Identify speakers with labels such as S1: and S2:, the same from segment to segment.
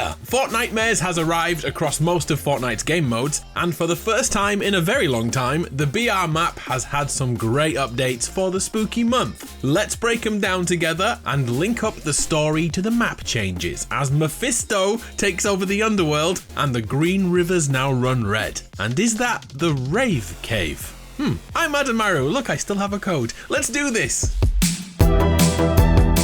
S1: here! Fortnitemares has arrived across most of Fortnite's game modes, and for the first time in a very long time, the BR map has had some great updates for the spooky month. Let's break them down together and link up the story to the map changes as Mephisto takes over the underworld and the green rivers now run red. And is that the Rave Cave? I'm ADAMARU. Look, I still have a code. Let's do this!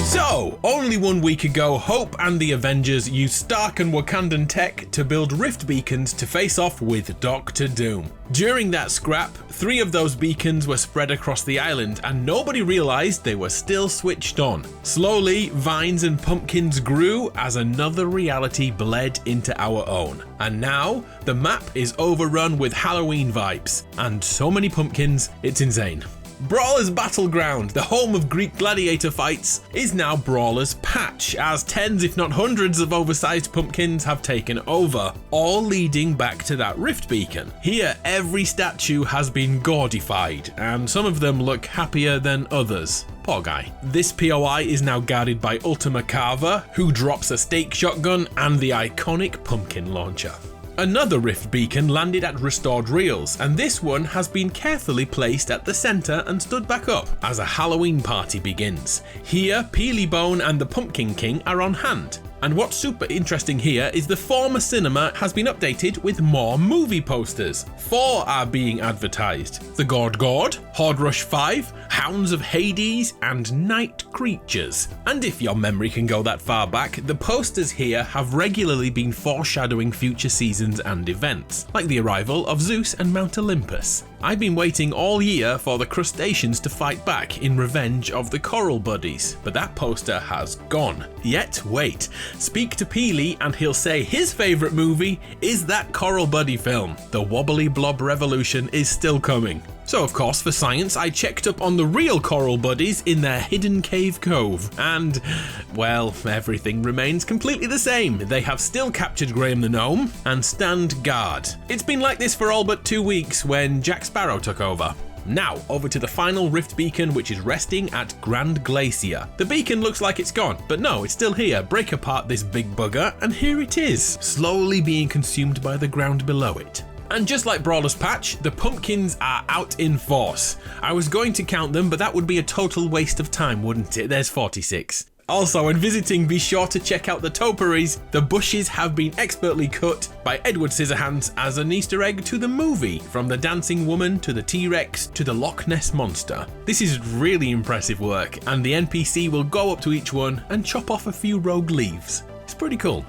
S1: So, only 1 week ago, Hope and the Avengers used Stark and Wakandan tech to build rift beacons to face off with Dr. Doom. During that scrap, 3 of those beacons were spread across the island and nobody realized they were still switched on. Slowly, vines and pumpkins grew as another reality bled into our own. And now, the map is overrun with Halloween vibes, and so many pumpkins, it's insane. Brawler's Battleground, the home of Greek gladiator fights, is now Brawler's Patch, as tens if not hundreds of oversized pumpkins have taken over, all leading back to that rift beacon. Here, every statue has been gaudified, and some of them look happier than others. Poor guy. This POI is now guarded by Ultima Carver, who drops a stake shotgun and the iconic pumpkin launcher. Another rift beacon landed at Restored Reels, and this one has been carefully placed at the centre and stood back up as a Halloween party begins. Here, Peelybone and the Pumpkin King are on hand. And what's super interesting here is the former cinema has been updated with more movie posters. 4 are being advertised: The Gord Gord, Horde Rush 5, Hounds of Hades, and Night Creatures. And if your memory can go that far back, the posters here have regularly been foreshadowing future seasons and events, like the arrival of Zeus and Mount Olympus. I've been waiting all year for the crustaceans to fight back in revenge of the coral buddies, but that poster has gone. Yet wait, speak to Peely and he'll say his favourite movie is that coral buddy film. The Wobbly Blob Revolution is still coming. So of course, for science, I checked up on the real coral buddies in their hidden cave cove, and, well, everything remains completely the same. They have still captured Graham the Gnome and stand guard. It's been like this for all but 2 weeks when Jack Sparrow took over. Now, over to the final rift beacon, which is resting at Grand Glacier. The beacon looks like it's gone, but no, it's still here. Break apart this big bugger, and here it is, slowly being consumed by the ground below it. And just like Brawler's Patch, the pumpkins are out in force. I was going to count them, but that would be a total waste of time, wouldn't it? There's 46. Also, when visiting, be sure to check out the topiaries. The bushes have been expertly cut by Edward Scissorhands as an Easter egg to the movie, from the dancing woman to the T-Rex to the Loch Ness monster. This is really impressive work, and the NPC will go up to each one and chop off a few rogue leaves. It's pretty cool.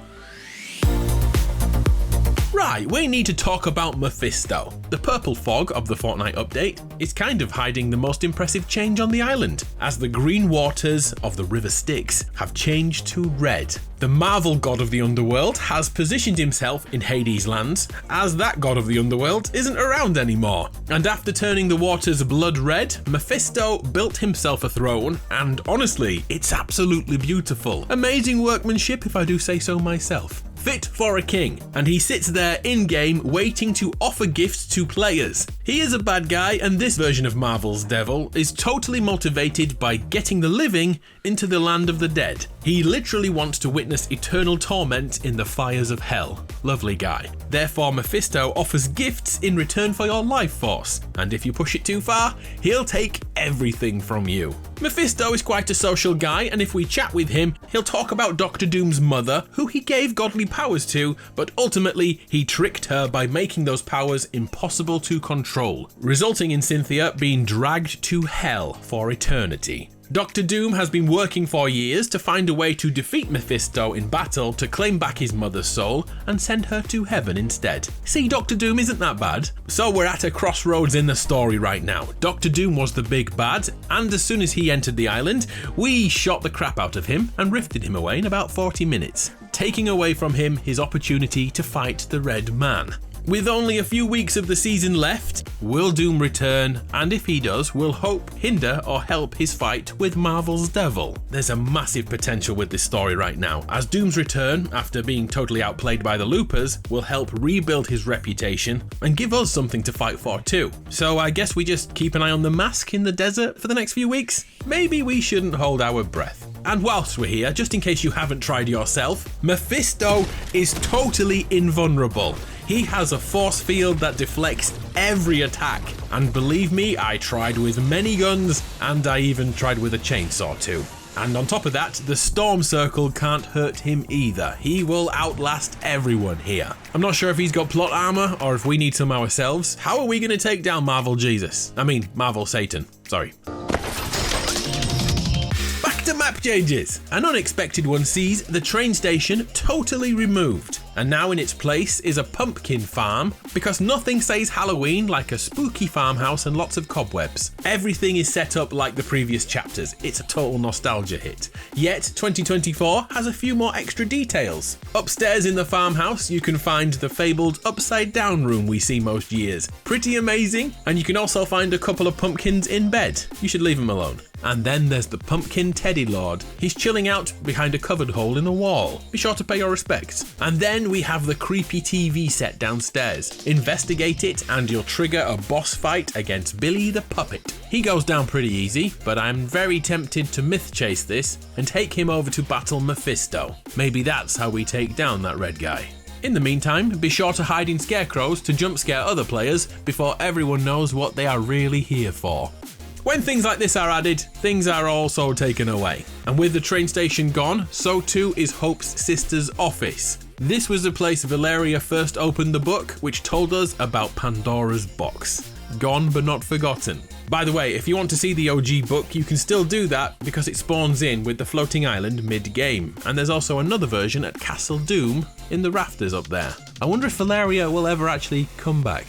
S1: Right, we need to talk about Mephisto. The purple fog of the Fortnite update is kind of hiding the most impressive change on the island, as the green waters of the River Styx have changed to red. The Marvel god of the underworld has positioned himself in Hades lands, as that god of the underworld isn't around anymore. And after turning the waters blood red, Mephisto built himself a throne, and honestly, it's absolutely beautiful. Amazing workmanship, if I do say so myself. Fit for a king, and he sits there in-game waiting to offer gifts to players. He is a bad guy, and this version of Marvel's devil is totally motivated by getting the living into the land of the dead. He literally wants to witness eternal torment in the fires of hell. Lovely guy. Therefore, Mephisto offers gifts in return for your life force, and if you push it too far, he'll take everything from you. Mephisto is quite a social guy, and if we chat with him, he'll talk about Dr. Doom's mother, who he gave godly powers to, but ultimately he tricked her by making those powers impossible to control, resulting in Cynthia being dragged to hell for eternity. Dr. Doom has been working for years to find a way to defeat Mephisto in battle to claim back his mother's soul and send her to heaven instead. See, Dr. Doom isn't that bad. So we're at a crossroads in the story right now. Dr. Doom was the big bad, and as soon as he entered the island, we shot the crap out of him and rifted him away in about 40 minutes, taking away from him his opportunity to fight the Red Man. With only a few weeks of the season left, will Doom return? And if he does, will Hope hinder or help his fight with Marvel's Devil? There's a massive potential with this story right now, as Doom's return, after being totally outplayed by the Loopers, will help rebuild his reputation and give us something to fight for too. So I guess we just keep an eye on the mask in the desert for the next few weeks? Maybe we shouldn't hold our breath. And whilst we're here, just in case you haven't tried yourself, Mephisto is totally invulnerable. He has a force field that deflects every attack. And believe me, I tried with many guns, and I even tried with a chainsaw too. And on top of that, the storm circle can't hurt him either. He will outlast everyone here. I'm not sure if he's got plot armor or if we need some ourselves. How are we going to take down Marvel Jesus? I mean, Marvel Satan. Sorry. Back to map changes. An unexpected one sees the train station totally removed. And now in its place is a pumpkin farm, because nothing says Halloween like a spooky farmhouse and lots of cobwebs. Everything is set up like the previous chapters. It's a total nostalgia hit. Yet 2024 has a few more extra details. Upstairs in the farmhouse you can find the fabled upside down room we see most years. Pretty amazing, and you can also find a couple of pumpkins in bed. You should leave them alone. And then there's the pumpkin teddy lord. He's chilling out behind a covered hole in the wall. Be sure to pay your respects. And then we have the creepy TV set downstairs. Investigate it and you'll trigger a boss fight against Billy the Puppet. He goes down pretty easy, but I'm very tempted to myth chase this and take him over to battle Mephisto. Maybe that's how we take down that red guy. In the meantime, be sure to hide in scarecrows to jump scare other players before everyone knows what they are really here for. When things like this are added, things are also taken away. And with the train station gone, so too is Hope's sister's office. This was the place Valeria first opened the book, which told us about Pandora's box. Gone but not forgotten. By the way, if you want to see the OG book, you can still do that because it spawns in with the floating island mid-game. And there's also another version at Castle Doom in the rafters up there. I wonder if Valeria will ever actually come back.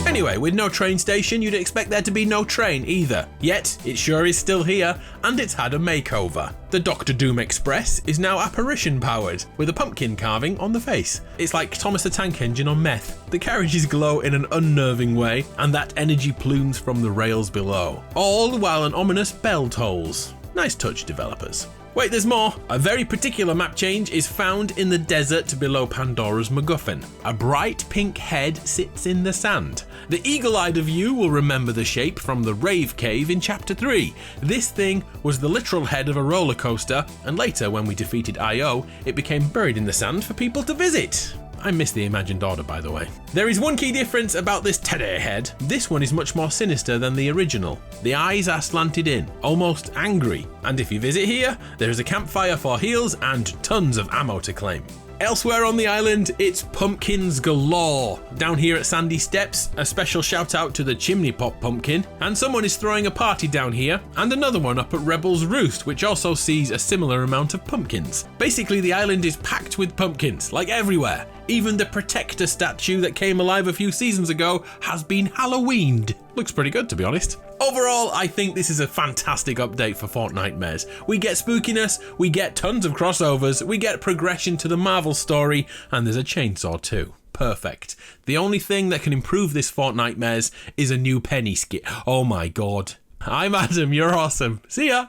S1: Anyway, with no train station, you'd expect there to be no train either. Yet, it sure is still here, and it's had a makeover. The Dr. Doom Express is now apparition powered, with a pumpkin carving on the face. It's like Thomas the Tank Engine on meth. The carriages glow in an unnerving way, and that energy plumes from the rails below. All while an ominous bell tolls. Nice touch, developers. Wait, there's more. A very particular map change is found in the desert below Pandora's MacGuffin. A bright pink head sits in the sand. The eagle-eyed of you will remember the shape from the Rave Cave in Chapter 3. This thing was the literal head of a roller coaster, and later when we defeated IO, it became buried in the sand for people to visit. I miss the imagined order, by the way. There is one key difference about this teddy head. This one is much more sinister than the original. The eyes are slanted in, almost angry. And if you visit here, there is a campfire for heals and tons of ammo to claim. Elsewhere on the island, it's pumpkins galore. Down here at Sandy Steps, a special shout out to the Chimney Pop pumpkin, and someone is throwing a party down here, and another one up at Rebel's Roost, which also sees a similar amount of pumpkins. Basically, the island is packed with pumpkins, like everywhere. Even the Protector statue that came alive a few seasons ago has been Halloweened. Looks pretty good, to be honest. Overall, I think this is a fantastic update for Fortnitemares. We get spookiness, we get tons of crossovers, we get progression to the Marvel story, and there's a chainsaw too. Perfect. The only thing that can improve this Fortnitemares is a new Penny skit. Oh my god. I'm Adam, you're awesome. See ya!